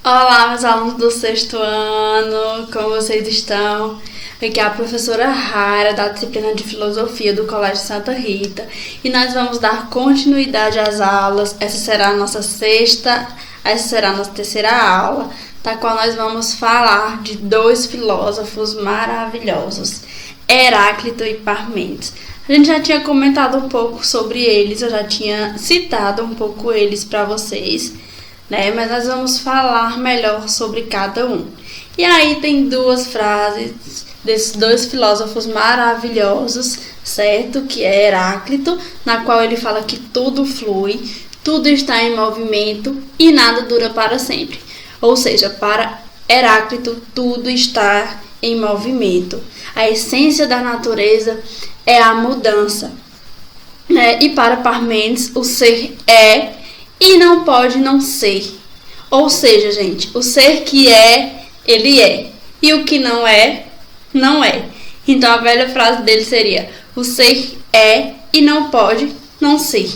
Olá, meus alunos do sexto ano, como vocês estão? Aqui é a professora Rara, da disciplina de Filosofia do Colégio Santa Rita, e nós vamos dar continuidade às aulas. Essa será a nossa terceira aula, da qual nós vamos falar de dois filósofos maravilhosos, Heráclito e Parmênides. A gente já tinha comentado um pouco sobre eles, eu já tinha citado um pouco eles para vocês, né? Mas nós vamos falar melhor sobre cada um. E aí tem duas frases desses dois filósofos maravilhosos, certo? Que é Heráclito, na qual ele fala que tudo flui, tudo está em movimento e nada dura para sempre. Ou seja, para Heráclito, tudo está em movimento. A essência da natureza é a mudança, né? E para Parmênides, o ser é e não pode não ser. Ou seja, gente, o ser que é, ele é. E o que não é, não é. Então a velha frase dele seria: o ser é e não pode não ser.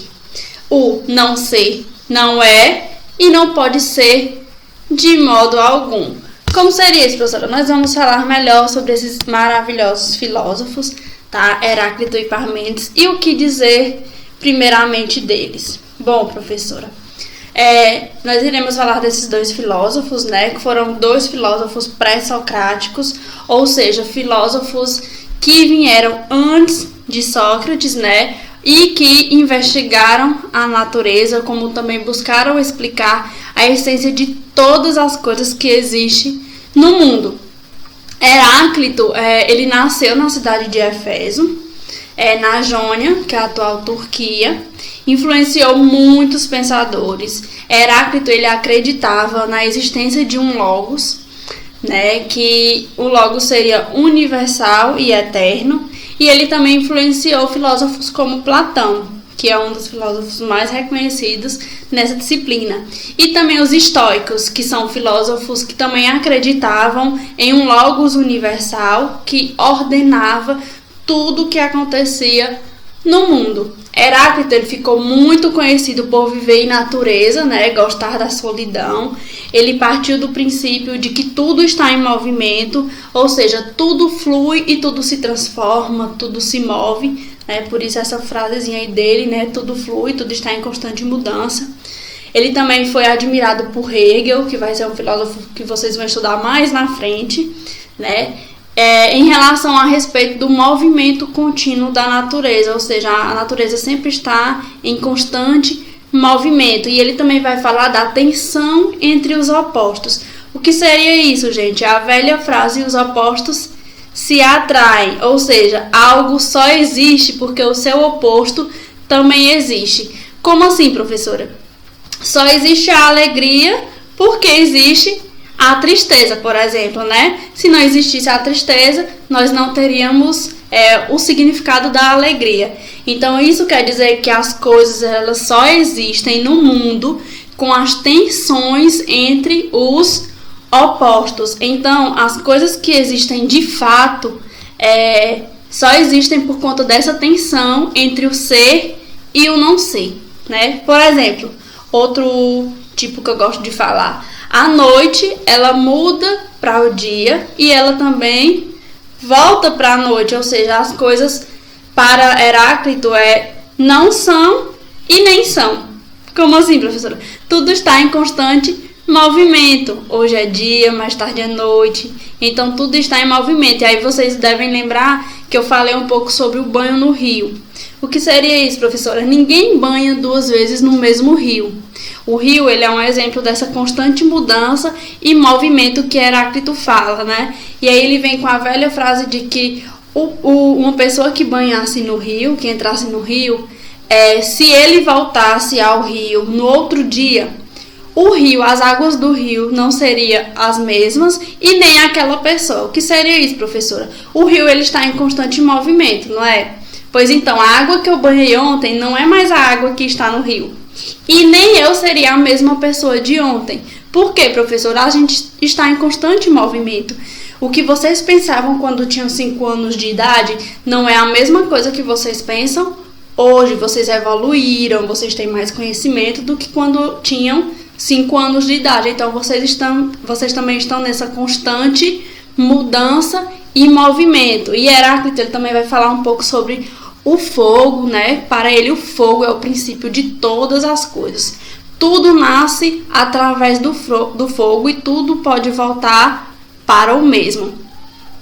O não ser não é e não pode ser de modo algum. Como seria isso, professora? Nós vamos falar melhor sobre esses maravilhosos filósofos, tá? Heráclito e Parmênides, e o que dizer primeiramente deles. Bom, professora, nós iremos falar desses dois filósofos, né? Que foram dois filósofos pré-socráticos, ou seja, filósofos que vieram antes de Sócrates, né? E que investigaram a natureza, como também buscaram explicar a essência de todas as coisas que existem no mundo. Heráclito, ele nasceu na cidade de Éfeso, na Jônia, que é a atual Turquia, influenciou muitos pensadores. Heráclito, ele acreditava na existência de um logos, né, que o logos seria universal e eterno, e ele também influenciou filósofos como Platão, que é um dos filósofos mais reconhecidos nessa disciplina. E também os estoicos, que são filósofos que também acreditavam em um logos universal que ordenava tudo o que acontecia no mundo. Heráclito, ele ficou muito conhecido por viver em natureza, né, gostar da solidão. Ele partiu do princípio de que tudo está em movimento, ou seja, tudo flui e tudo se transforma, tudo se move, né? Por isso essa frasezinha aí dele, né, tudo flui, tudo está em constante mudança. Ele também foi admirado por Hegel, que vai ser um filósofo que vocês vão estudar mais na frente, né? Em relação a respeito do movimento contínuo da natureza, ou seja, a natureza sempre está em constante movimento. E ele também vai falar da tensão entre os opostos. O que seria isso, gente? A velha frase: os opostos se atraem, ou seja, algo só existe porque o seu oposto também existe. Como assim, professora? Só existe a alegria porque existe a tristeza, por exemplo, né? Se não existisse a tristeza, nós não teríamos o significado da alegria. Então, isso quer dizer que as coisas, elas só existem no mundo com as tensões entre os opostos. Então, as coisas que existem de fato só existem por conta dessa tensão entre o ser e o não ser, né? Por exemplo, outro tipo que eu gosto de falar: a noite, ela muda para o dia e ela também volta para a noite, ou seja, as coisas para Heráclito não são e nem são. Como assim, professora? Tudo está em constante movimento. Hoje é dia, mais tarde é noite, então tudo está em movimento. E aí vocês devem lembrar que eu falei um pouco sobre o banho no rio. O que seria isso, professora? Ninguém banha duas vezes no mesmo rio. O rio, ele é um exemplo dessa constante mudança e movimento que Heráclito fala, né? E aí ele vem com a velha frase de que uma pessoa que banhasse no rio, que entrasse no rio, se ele voltasse ao rio no outro dia, o rio, as águas do rio não seriam as mesmas e nem aquela pessoa. O que seria isso, professora? O rio, ele está em constante movimento, não é? Pois então, a água que eu banhei ontem não é mais a água que está no rio. E nem eu seria a mesma pessoa de ontem. Por quê, professora? A gente está em constante movimento. O que vocês pensavam quando tinham 5 anos de idade não é a mesma coisa que vocês pensam hoje. Vocês evoluíram, vocês têm mais conhecimento do que quando tinham 5 anos de idade. Então, vocês também estão nessa constante mudança e movimento. E Heráclito, ele também vai falar um pouco sobre o fogo, né? Para ele, o fogo é o princípio de todas as coisas. Tudo nasce através do fogo e tudo pode voltar para o mesmo.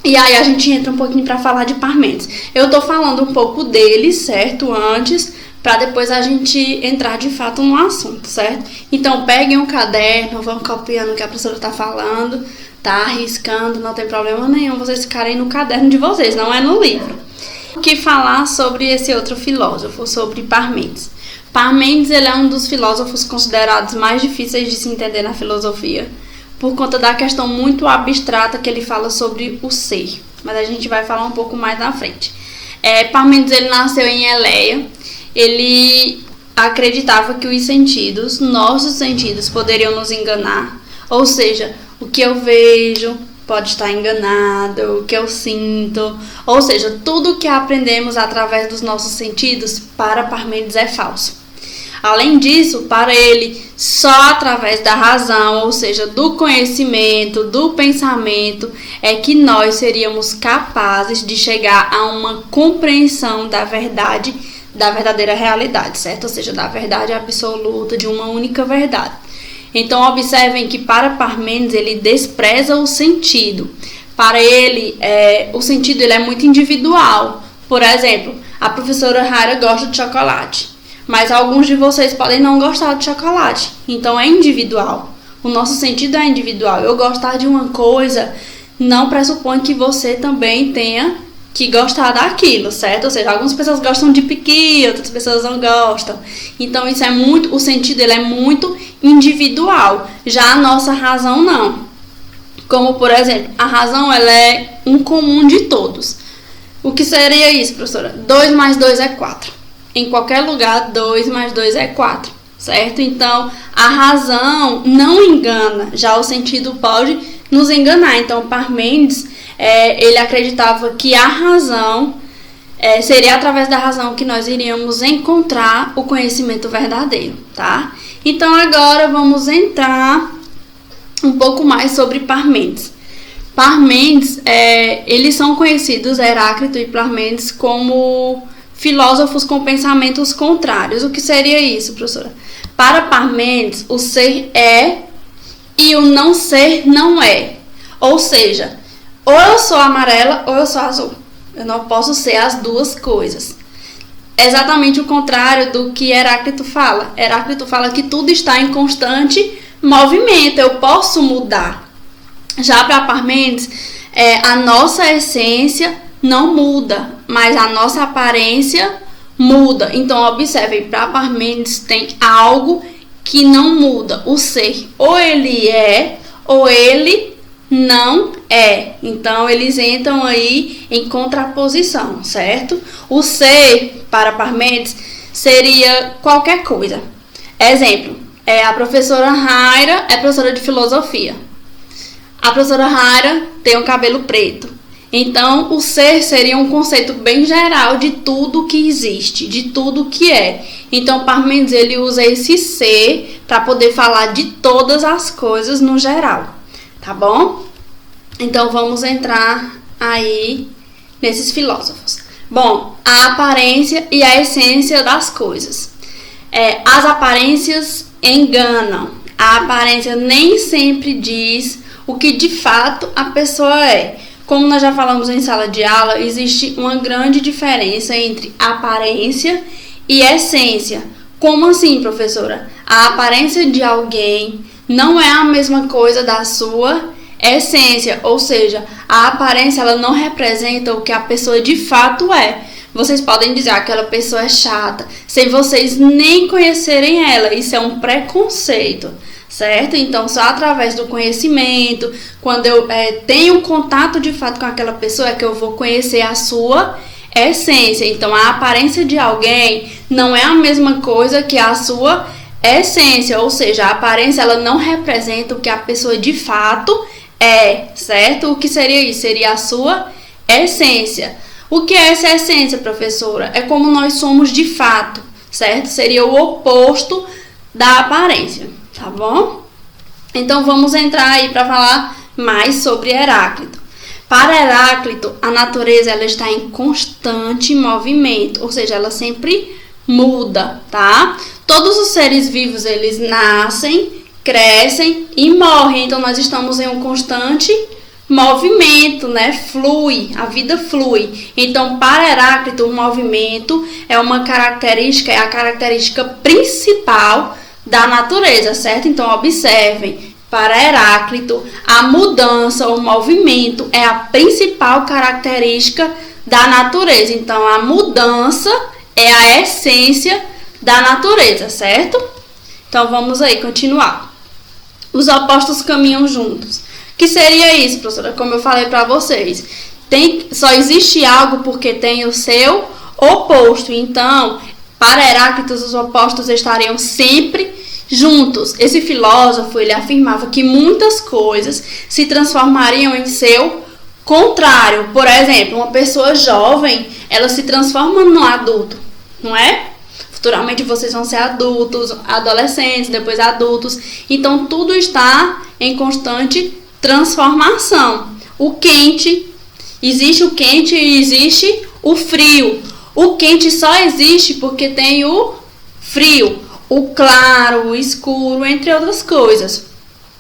E aí a gente entra um pouquinho para falar de Parmênides. Eu tô falando um pouco dele, certo? Antes, para depois a gente entrar de fato no assunto, certo? Então peguem um caderno, vão copiando o que a professora tá falando, tá arriscando, não tem problema nenhum vocês ficarem no caderno de vocês, não é no livro. O que falar sobre esse outro filósofo, sobre Parmênides? Parmênides, ele é um dos filósofos considerados mais difíceis de se entender na filosofia, por conta da questão muito abstrata que ele fala sobre o ser. Mas a gente vai falar um pouco mais na frente. Parmênides, ele nasceu em Eleia. Ele acreditava que os sentidos, nossos sentidos, poderiam nos enganar. Ou seja, o que eu vejo pode estar enganado, o que eu sinto. Ou seja, tudo que aprendemos através dos nossos sentidos, para Parmênides, é falso. Além disso, para ele, só através da razão, ou seja, do conhecimento, do pensamento, é que nós seríamos capazes de chegar a uma compreensão da verdade, da verdadeira realidade, certo? Ou seja, da verdade absoluta, de uma única verdade. Então, observem que para Parmênides, ele despreza o sentido. Para ele, o sentido ele é muito individual. Por exemplo, a professora Raira gosta de chocolate. Mas alguns de vocês podem não gostar de chocolate. Então é individual. O nosso sentido é individual. Eu gostar de uma coisa não pressupõe que você também tenha que gostar daquilo, certo? Ou seja, algumas pessoas gostam de piqui, outras pessoas não gostam. Então isso é muito, o sentido ele é muito individual. Já a nossa razão não. Como por exemplo, a razão ela é um comum de todos. O que seria isso, professora? 2 mais 2 é 4. Em qualquer lugar, 2 mais 2 é 4, certo? Então, a razão não engana, já o sentido pode nos enganar. Então, Parmênides, ele acreditava que a razão, seria através da razão que nós iríamos encontrar o conhecimento verdadeiro, tá? Então, agora vamos entrar um pouco mais sobre Parmênides. Parmênides, eles são conhecidos, Heráclito e Parmênides, como filósofos com pensamentos contrários. O que seria isso, professora? Para Parmênides, o ser é e o não ser não é. Ou seja, ou eu sou amarela ou eu sou azul. Eu não posso ser as duas coisas. Exatamente o contrário do que Heráclito fala. Heráclito fala que tudo está em constante movimento. Eu posso mudar. Já para Parmênides, a nossa essência não muda, mas a nossa aparência muda. Então, observem, para Parmênides tem algo que não muda. O ser, ou ele é, ou ele não é. Então, eles entram aí em contraposição, certo? O ser, para Parmênides, seria qualquer coisa. Exemplo, a professora Raira é professora de filosofia. A professora Raira tem um cabelo preto. Então, o ser seria um conceito bem geral de tudo que existe, de tudo que é. Então, Parmênides, ele usa esse ser para poder falar de todas as coisas no geral, tá bom? Então, vamos entrar aí nesses filósofos. Bom, a aparência e a essência das coisas. As aparências enganam. A aparência nem sempre diz o que de fato a pessoa é. Como nós já falamos em sala de aula, existe uma grande diferença entre aparência e essência. Como assim, professora? A aparência de alguém não é a mesma coisa da sua essência, ou seja, a aparência ela não representa o que a pessoa de fato é. Vocês podem dizer que aquela pessoa é chata, sem vocês nem conhecerem ela. Isso é um preconceito. Certo? Então, só através do conhecimento, quando eu tenho contato de fato com aquela pessoa, é que eu vou conhecer a sua essência. Então, a aparência de alguém não é a mesma coisa que a sua essência. Ou seja, a aparência ela não representa o que a pessoa de fato é, certo? O que seria isso? Seria a sua essência. O que é essa essência, professora? É como nós somos de fato, certo? Seria o oposto da aparência. tá bom? Então vamos entrar aí para falar mais sobre Heráclito. Para Heráclito, a natureza ela está em constante movimento, ou seja, ela sempre muda, tá? Todos os seres vivos, eles nascem, crescem e morrem, então nós estamos em um constante movimento, né? Flui, a vida flui. Então, para Heráclito, o movimento é uma característica, é a característica principal da natureza, certo? Então, observem, para Heráclito, a mudança, o movimento é a principal característica da natureza. Então, a mudança é a essência da natureza, certo? Então, vamos aí continuar. Os opostos caminham juntos. O que seria isso, professora? Como eu falei para vocês, só existe algo porque tem o seu oposto. Então, para Heráclito, os opostos estariam sempre juntos. Esse filósofo, ele afirmava que muitas coisas se transformariam em seu contrário. Por exemplo, uma pessoa jovem, ela se transforma num adulto, não é? Futuramente vocês vão ser adultos, adolescentes, depois adultos. Então, tudo está em constante transformação. O quente, existe o quente e existe o frio. O quente só existe porque tem o frio, o claro, o escuro, entre outras coisas.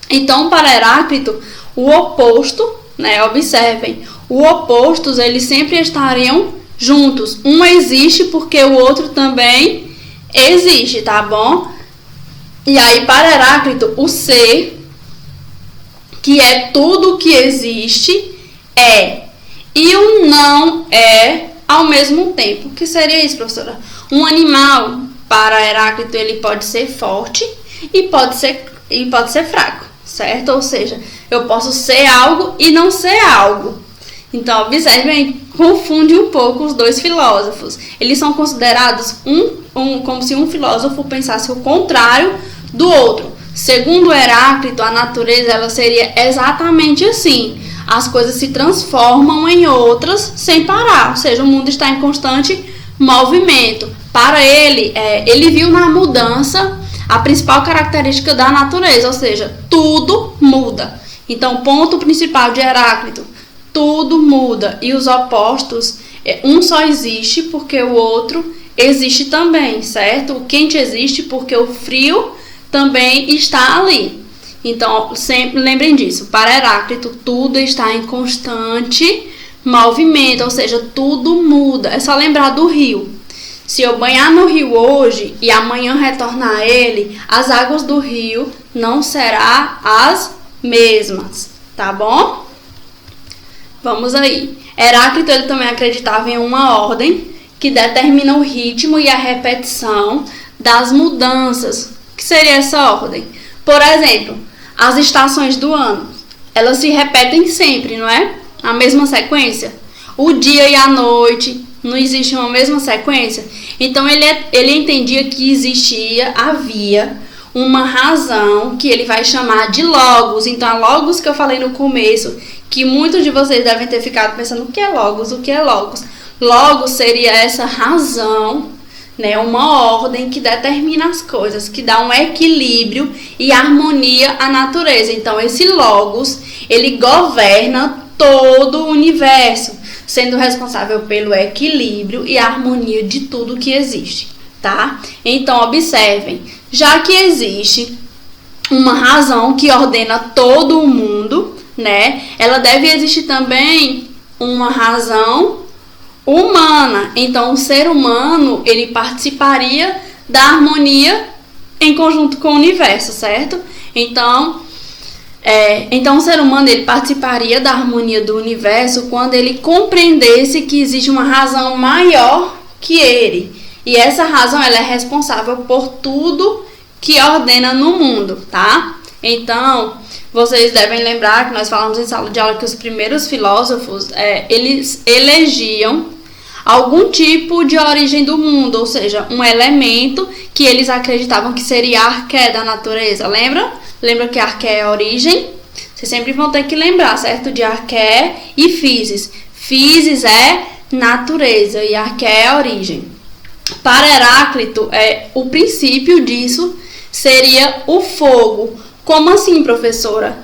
Então, para Heráclito, o oposto, né, observem, os opostos, eles sempre estariam juntos. Um existe porque o outro também existe, tá bom? E aí, para Heráclito, o ser, que é tudo que existe, é. E o não é ao mesmo tempo. O que seria isso, professora? Um animal, para Heráclito, ele pode ser forte e pode ser fraco, certo? Ou seja, eu posso ser algo e não ser algo. Então, observem, confunde um pouco os dois filósofos. Eles são considerados como se um filósofo pensasse o contrário do outro. Segundo Heráclito, a natureza ela seria exatamente assim. As coisas se transformam em outras sem parar. Ou seja, o mundo está em constante movimento. Para ele, ele viu na mudança a principal característica da natureza. Ou seja, tudo muda. Então, o ponto principal de Heráclito, tudo muda. E os opostos, um só existe porque o outro existe também, certo? O quente existe porque o frio também está ali. Então, sempre lembrem disso. Para Heráclito, tudo está em constante movimento, ou seja, tudo muda. É só lembrar do rio. Se eu banhar no rio hoje e amanhã retornar a ele, as águas do rio não serão as mesmas, tá bom? Vamos aí. Heráclito ele também acreditava em uma ordem que determina o ritmo e a repetição das mudanças. O que seria essa ordem? Por exemplo, as estações do ano, elas se repetem sempre, não é? A mesma sequência. O dia e a noite, não existe uma mesma sequência. Então, ele entendia que havia uma razão que ele vai chamar de logos. Então, a logos que eu falei no começo, que muitos de vocês devem ter ficado pensando, o que é logos? O que é logos? Logos seria essa razão, né, uma ordem que determina as coisas, que dá um equilíbrio e harmonia à natureza. Então, esse logos, ele governa todo o universo, sendo responsável pelo equilíbrio e harmonia de tudo que existe, tá? Então, observem, já que existe uma razão que ordena todo o mundo, né, ela deve existir também uma razão humana. Então, o ser humano, ele participaria da harmonia em conjunto com o universo, certo? Então, o ser humano, ele participaria da harmonia do universo quando ele compreendesse que existe uma razão maior que ele. E essa razão, ela é responsável por tudo que ordena no mundo, tá? Então, vocês devem lembrar que nós falamos em sala de aula que os primeiros filósofos, eles elegiam algum tipo de origem do mundo, ou seja, um elemento que eles acreditavam que seria a arqué da natureza. Lembra que arqué é a origem? Vocês sempre vão ter que lembrar, certo? De arqué e physis. Physis é natureza e arqué é a origem. Para Heráclito, o princípio disso seria o fogo. Como assim, professora?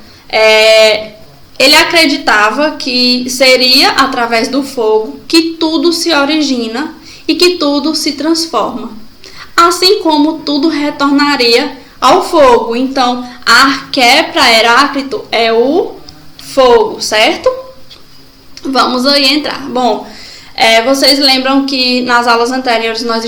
Ele acreditava que seria através do fogo que tudo se origina e que tudo se transforma. Assim como tudo retornaria ao fogo. Então, a arqué para Heráclito é o fogo, certo? Vamos aí entrar. Bom, vocês lembram que nas aulas anteriores nós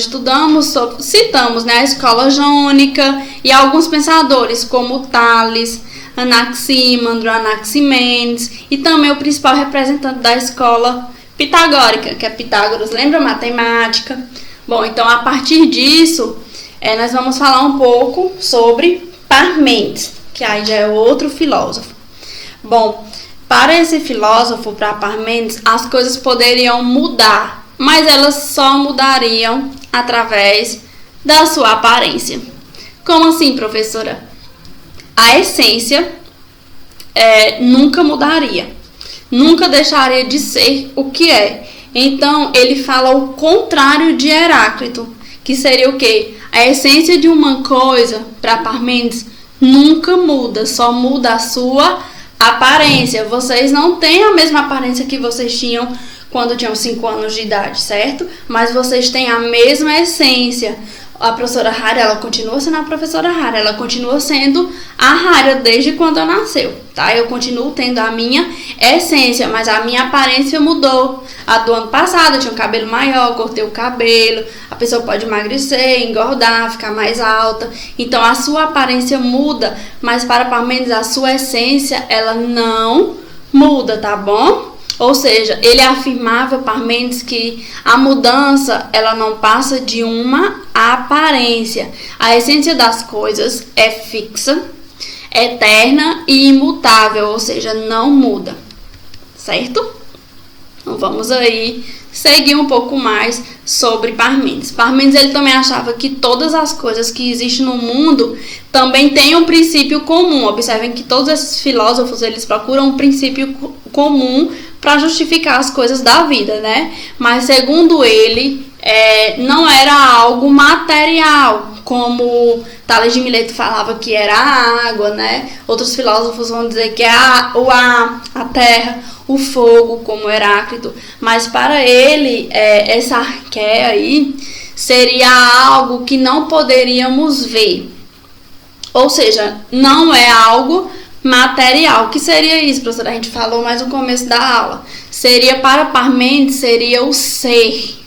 citamos, né, a escola jônica e alguns pensadores como Tales, Anaximandro, Anaximenes e também o principal representante da escola pitagórica, que é Pitágoras. Lembra matemática? Bom, então a partir disso, nós vamos falar um pouco sobre Parmênides, que aí já é outro filósofo. Bom, para esse filósofo, para Parmênides, as coisas poderiam mudar, mas elas só mudariam através da sua aparência. Como assim, professora? A essência nunca mudaria, nunca deixaria de ser o que é. Então, ele fala o contrário de Heráclito, que seria o quê? A essência de uma coisa, para Parmênides, nunca muda, só muda a sua aparência. Vocês não têm a mesma aparência que vocês tinham quando tinham 5 anos de idade, certo? Mas vocês têm a mesma essência. A professora Hara, ela continua sendo a professora Hara, ela continua sendo a Hara desde quando eu nasceu, tá? Eu continuo tendo a minha essência, mas a minha aparência mudou. A do ano passado eu tinha um cabelo maior, cortei o cabelo, a pessoa pode emagrecer, engordar, ficar mais alta. Então a sua aparência muda, mas para Parmênides a sua essência, ela não muda, tá bom? Ou seja, ele afirmava, Parmênides, que a mudança ela não passa de uma aparência. A essência das coisas é fixa, eterna e imutável, ou seja, não muda, certo? Então vamos aí seguir um pouco mais sobre Parmênides. Parmênides ele também achava que todas as coisas que existem no mundo também têm um princípio comum. Observem que todos esses filósofos eles procuram um princípio comum para justificar as coisas da vida, né? Mas segundo ele, não era algo material, como Tales de Mileto falava que era a água, né? Outros filósofos vão dizer que é o ar, a terra, o fogo, como Heráclito. Mas para ele, essa arqué aí seria algo que não poderíamos ver. Ou seja, não é algo material. O que seria isso, professora? A gente falou mais no começo da aula. Seria, para Parmênides, seria o ser.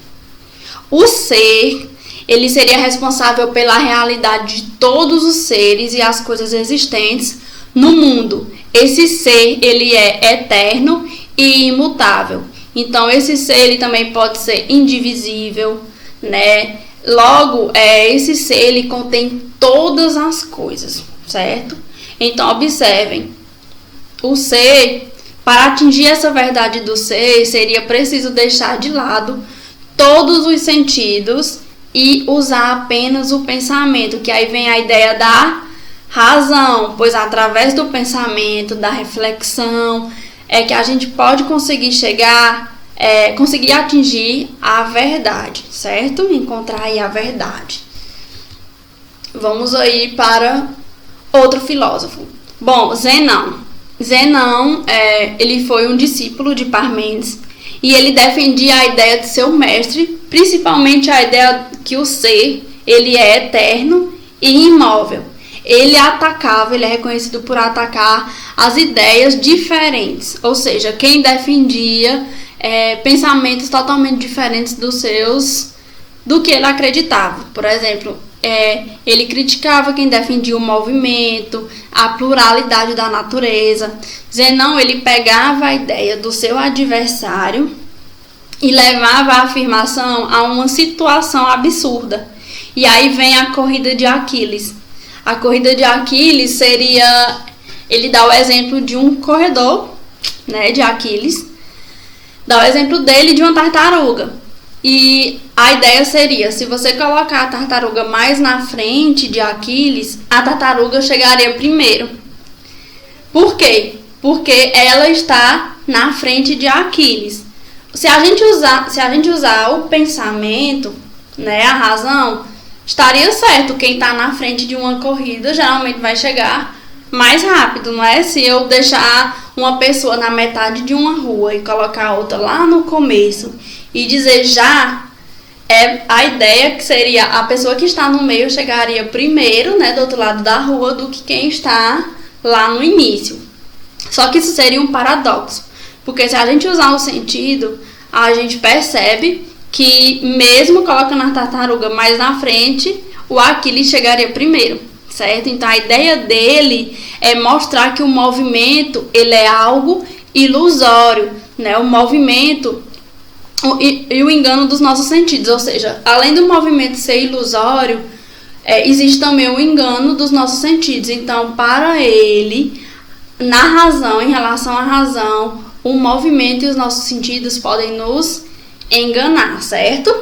O ser, ele seria responsável pela realidade de todos os seres e as coisas existentes no mundo. Esse ser, ele é eterno e imutável. Então, esse ser, ele também pode ser indivisível, né? Logo, esse ser, ele contém todas as coisas, certo? Então, observem, o ser, para atingir essa verdade do ser, seria preciso deixar de lado todos os sentidos e usar apenas o pensamento, que aí vem a ideia da razão, pois através do pensamento, da reflexão, é que a gente pode conseguir conseguir atingir a verdade, certo? Encontrar aí a verdade. Vamos aí para outro filósofo. Bom, Zenão. Zenão, ele foi um discípulo de Parmênides e ele defendia a ideia de seu mestre, principalmente a ideia que o ser, ele é eterno e imóvel. Ele é reconhecido por atacar as ideias diferentes, ou seja, quem defendia pensamentos totalmente diferentes do que ele acreditava. Por exemplo, ele criticava quem defendia o movimento, a pluralidade da natureza. Zenão, ele pegava a ideia do seu adversário e levava a afirmação a uma situação absurda. E aí vem a corrida de Aquiles. A corrida de Aquiles seria, ele dá o exemplo de um corredor, né, de Aquiles, dá o exemplo dele de uma tartaruga. E a ideia seria, se você colocar a tartaruga mais na frente de Aquiles, a tartaruga chegaria primeiro. Por quê? Porque ela está na frente de Aquiles. Se a gente usar o pensamento, né, a razão, estaria certo. Quem está na frente de uma corrida geralmente vai chegar mais rápido, não é? Se eu deixar uma pessoa na metade de uma rua e colocar outra lá no começo e dizer já, a ideia que seria a pessoa que está no meio chegaria primeiro, né, do outro lado da rua, do que quem está lá no início. Só que isso seria um paradoxo, porque se a gente usar o sentido, a gente percebe que mesmo colocando a tartaruga mais na frente, o Aquiles chegaria primeiro, certo? Então a ideia dele é mostrar que o movimento ele é algo ilusório, né? O movimento e o engano dos nossos sentidos, ou seja, além do movimento ser ilusório, existe também o engano dos nossos sentidos. Então, para ele, na razão, em relação à razão, o movimento e os nossos sentidos podem nos enganar, certo?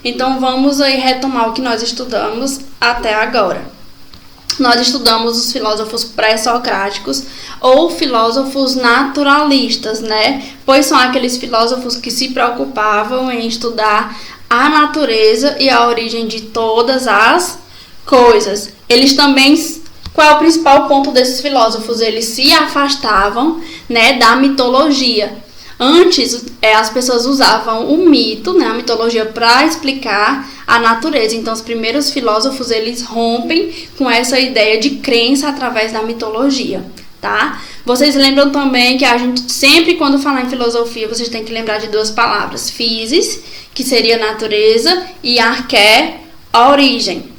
Então, vamos aí retomar o que nós estudamos até agora. Nós estudamos os filósofos pré-socráticos ou filósofos naturalistas, né? Pois são aqueles filósofos que se preocupavam em estudar a natureza e a origem de todas as coisas. Eles também, qual é o principal ponto desses filósofos? Eles se afastavam, né, da mitologia. Antes, as pessoas usavam o mito, né, a mitologia, para explicar a natureza. Então, os primeiros filósofos, eles rompem com essa ideia de crença através da mitologia, tá? Vocês lembram também que a gente sempre, quando falar em filosofia, vocês têm que lembrar de duas palavras. Physis, que seria natureza, e arché, a origem.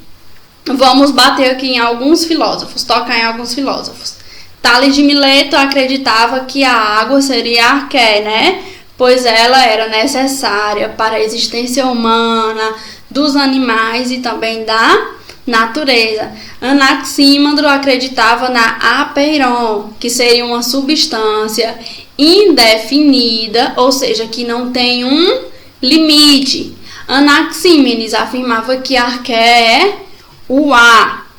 Vamos bater aqui em alguns filósofos, tocar em alguns filósofos. Tales de Mileto acreditava que a água seria arché, né? Pois ela era necessária para a existência humana, dos animais e também da natureza. Anaxímandro acreditava na apeiron, que seria uma substância indefinida, ou seja, que não tem um limite. Anaxímenes afirmava que arché é o ar.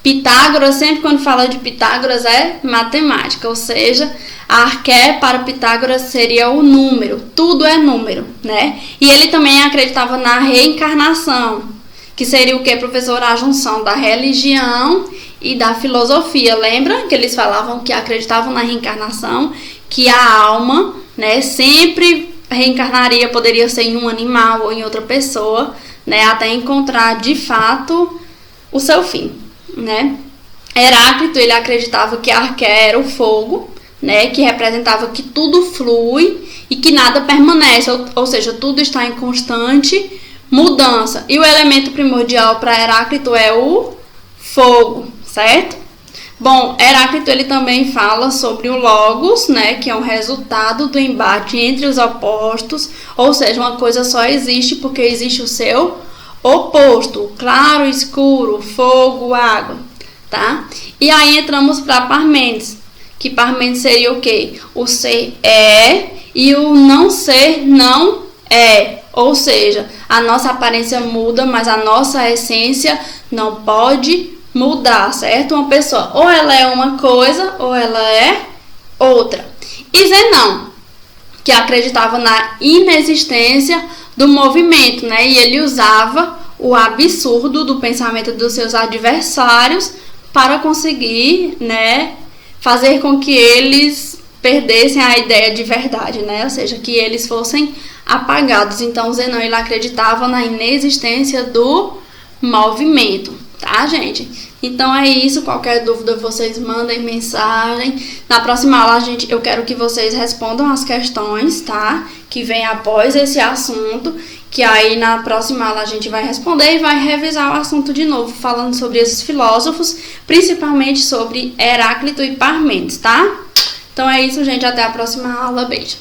Pitágoras, sempre quando fala de Pitágoras, é matemática, ou seja, a arché para Pitágoras seria o número, tudo é número, né? E ele também acreditava na reencarnação, que seria o que, professor? A junção da religião e da filosofia. Lembra que eles falavam que acreditavam na reencarnação, que a alma, né, sempre reencarnaria, poderia ser em um animal ou em outra pessoa, né, até encontrar de fato o seu fim, né? Heráclito, ele acreditava que arché era o fogo, né, que representava que tudo flui e que nada permanece, ou seja, tudo está em constante mudança. E o elemento primordial para Heráclito é o fogo, certo? Bom, Heráclito ele também fala sobre o logos, né, que é um resultado do embate entre os opostos, ou seja, uma coisa só existe porque existe o seu oposto, claro, escuro, fogo, água, tá? E aí entramos para Parmênides, que Parmênides seria o quê? O ser é e o não ser não é, ou seja, a nossa aparência muda, mas a nossa essência não pode mudar, certo? Uma pessoa, ou ela é uma coisa, ou ela é outra. E Zenão, que acreditava na inexistência do movimento, né? E ele usava o absurdo do pensamento dos seus adversários para conseguir, né, fazer com que eles perdessem a ideia de verdade, né? Ou seja, que eles fossem apagados. Então, Zenão, ele acreditava na inexistência do movimento, tá, gente? Então é isso, qualquer dúvida vocês mandem mensagem. Na próxima aula eu quero que vocês respondam as questões, tá? Que vem após esse assunto, que aí na próxima aula a gente vai responder e vai revisar o assunto de novo, falando sobre esses filósofos, principalmente sobre Heráclito e Parmênides, tá? Então é isso, gente, até a próxima aula, beijo!